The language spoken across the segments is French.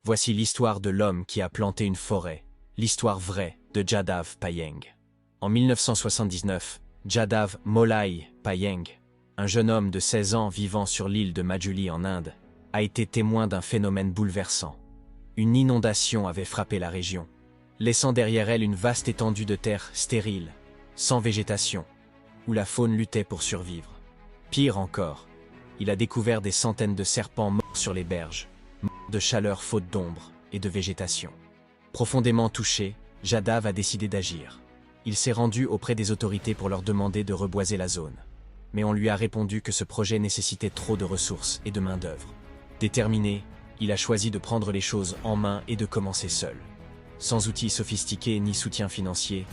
Voici l'histoire de l'homme qui a planté une forêt, l'histoire vraie de Jadav Payeng. En 1979, Jadav Molai Payeng, un jeune homme de 16 ans vivant sur l'île de Majuli en Inde, a été témoin d'un phénomène bouleversant. Une inondation avait frappé la région, laissant derrière elle une vaste étendue de terre stérile, sans végétation, où la faune luttait pour survivre. Pire encore, il a découvert des centaines de serpents morts sur les berges, morts de chaleur faute d'ombre et de végétation. Profondément touché, Jadav a décidé d'agir. Il s'est rendu auprès des autorités pour leur demander de reboiser la zone. Mais on lui a répondu que ce projet nécessitait trop de ressources et de main-d'œuvre. Déterminé, il a choisi de prendre les choses en main et de commencer seul. Sans outils sophistiqués ni soutien financier,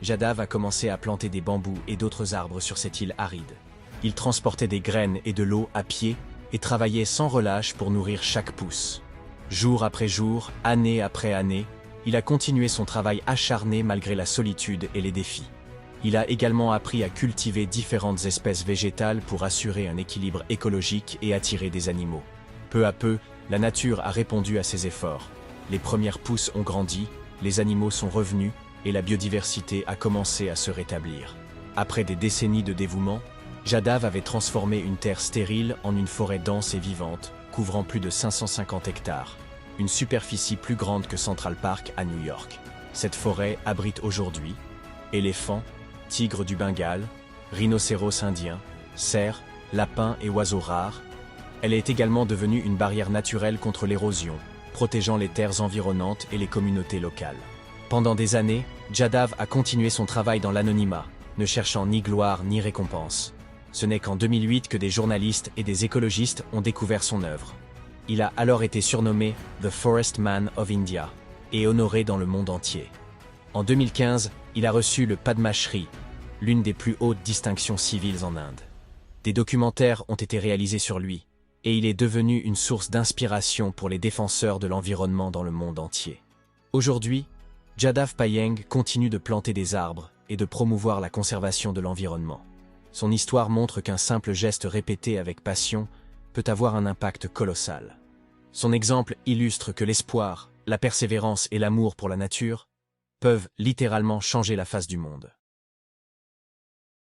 Jadav a commencé à planter des bambous et d'autres arbres sur cette île aride. Il transportait des graines et de l'eau à pied et travaillait sans relâche pour nourrir chaque pousse. Jour après jour, année après année, il a continué son travail acharné malgré la solitude et les défis. Il a également appris à cultiver différentes espèces végétales pour assurer un équilibre écologique et attirer des animaux. Peu à peu, la nature a répondu à ses efforts. Les premières pousses ont grandi, les animaux sont revenus et la biodiversité a commencé à se rétablir. Après des décennies de dévouement, Jadav avait transformé une terre stérile en une forêt dense et vivante, couvrant plus de 550 hectares, une superficie plus grande que Central Park à New York. Cette forêt abrite aujourd'hui éléphants, tigres du Bengale, rhinocéros indiens, cerfs, lapins et oiseaux rares. Elle est également devenue une barrière naturelle contre l'érosion, protégeant les terres environnantes et les communautés locales. Pendant des années, Jadav a continué son travail dans l'anonymat, ne cherchant ni gloire ni récompense. Ce n'est qu'en 2008 que des journalistes et des écologistes ont découvert son œuvre. Il a alors été surnommé « The Forest Man of India » et honoré dans le monde entier. En 2015, il a reçu le Padma Shri, l'une des plus hautes distinctions civiles en Inde. Des documentaires ont été réalisés sur lui, et il est devenu une source d'inspiration pour les défenseurs de l'environnement dans le monde entier. Aujourd'hui, Jadav Payeng continue de planter des arbres et de promouvoir la conservation de l'environnement. Son histoire montre qu'un simple geste répété avec passion peut avoir un impact colossal. Son exemple illustre que l'espoir, la persévérance et l'amour pour la nature peuvent littéralement changer la face du monde.